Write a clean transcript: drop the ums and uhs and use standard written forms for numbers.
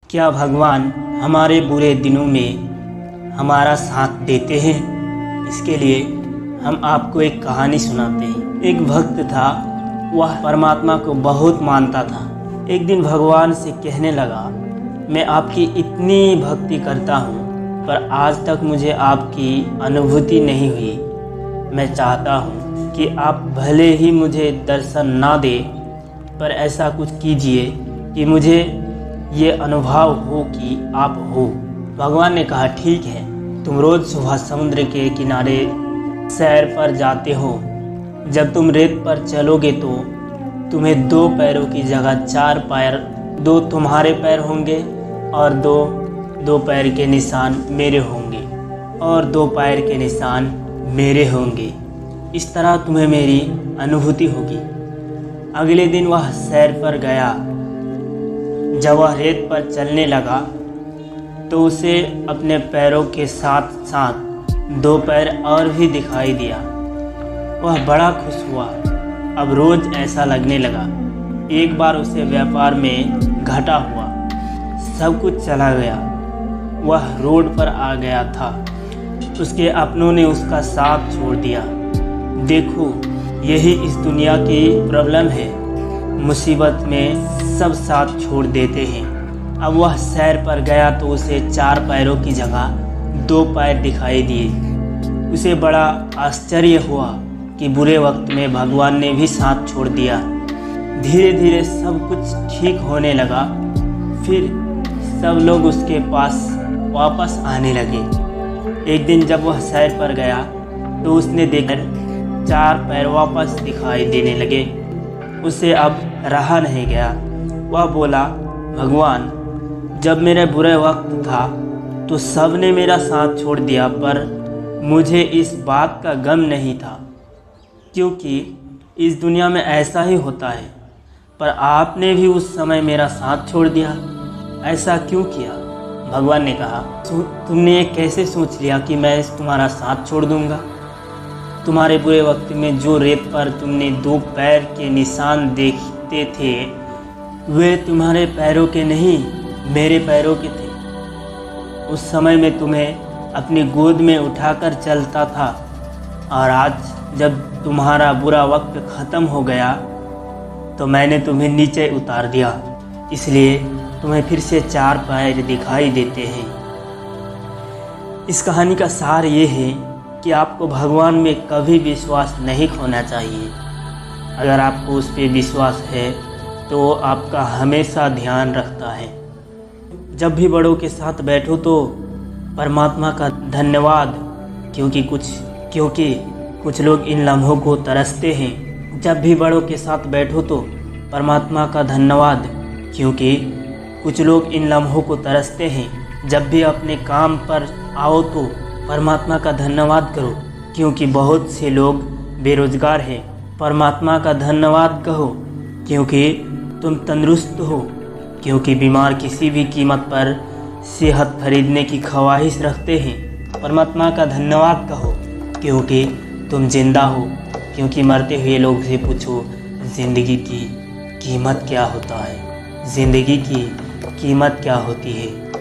क्या भगवान हमारे बुरे दिनों में हमारा साथ देते हैं? इसके लिए हम आपको एक कहानी सुनाते हैं। एक भक्त था, वह परमात्मा को बहुत मानता था। एक दिन भगवान से कहने लगा, मैं आपकी इतनी भक्ति करता हूँ पर आज तक मुझे आपकी अनुभूति नहीं हुई। मैं चाहता हूँ कि आप भले ही मुझे दर्शन ना दे पर ऐसा कुछ कीजिए कि मुझे ये अनुभव हो कि आप हो। भगवान ने कहा, ठीक है, तुम रोज़ सुबह समुद्र के किनारे सैर पर जाते हो। जब तुम रेत पर चलोगे तो तुम्हें 2 पैरों की जगह 4 पैर, 2 तुम्हारे पैर होंगे और 2 पैर के निशान मेरे होंगे और 2 पैर के निशान मेरे होंगे। इस तरह तुम्हें मेरी अनुभूति होगी। अगले दिन वह सैर पर गया। जब वह रेत पर चलने लगा तो उसे अपने पैरों के साथ साथ 2 पैर और भी दिखाई दिया। वह बड़ा खुश हुआ। अब रोज़ ऐसा लगने लगा। एक बार उसे व्यापार में घाटा हुआ, सब कुछ चला गया। वह रोड पर आ गया था। उसके अपनों ने उसका साथ छोड़ दिया। देखो, यही इस दुनिया की प्रॉब्लम है। मुसीबत में सब साथ छोड़ देते हैं। अब वह सैर पर गया तो उसे 4 पैरों की जगह 2 पैर दिखाई दिए। उसे बड़ा आश्चर्य हुआ कि बुरे वक्त में भगवान ने भी साथ छोड़ दिया। धीरे धीरे सब कुछ ठीक होने लगा। फिर सब लोग उसके पास वापस आने लगे। एक दिन जब वह सैर पर गया तो उसने देखा 4 पैर वापस दिखाई देने लगे। उसे अब रहा नहीं गया। वह बोला, भगवान, जब मेरे बुरे वक्त था तो सब ने मेरा साथ छोड़ दिया पर मुझे इस बात का गम नहीं था, क्योंकि इस दुनिया में ऐसा ही होता है। पर आपने भी उस समय मेरा साथ छोड़ दिया। ऐसा क्यों किया? भगवान ने कहा, तुमने ये कैसे सोच लिया कि मैं तुम्हारा साथ छोड़ दूंगा? तुम्हारे बुरे वक्त में जो रेत पर तुमने 2 पैर के निशान देखते थे वे तुम्हारे पैरों के नहीं, मेरे पैरों के थे। उस समय मैं तुम्हें अपनी गोद में उठाकर चलता था और आज जब तुम्हारा बुरा वक्त ख़त्म हो गया तो मैंने तुम्हें नीचे उतार दिया, इसलिए तुम्हें फिर से 4 पैर दिखाई देते हैं। इस कहानी का सार ये है कि आपको भगवान में कभी विश्वास नहीं खोना चाहिए। अगर आपको उस पर विश्वास है तो आपका हमेशा ध्यान रखता है। जब भी बड़ों के साथ बैठो तो परमात्मा का धन्यवाद, क्योंकि कुछ लोग इन लम्हों को तरसते हैं। जब भी बड़ों के साथ बैठो तो परमात्मा का धन्यवाद, क्योंकि कुछ लोग इन लम्हों को तरसते हैं। जब भी अपने काम पर आओ तो परमात्मा का धन्यवाद करो, क्योंकि बहुत से लोग बेरोजगार हैं। परमात्मा का धन्यवाद कहो, क्योंकि तुम तंदुरुस्त हो, क्योंकि बीमार किसी भी कीमत पर सेहत खरीदने की ख्वाहिश रखते हैं। परमात्मा का धन्यवाद कहो, क्योंकि तुम जिंदा हो, क्योंकि मरते हुए लोग से पूछो ज़िंदगी की कीमत क्या होता है, ज़िंदगी की कीमत क्या होती है।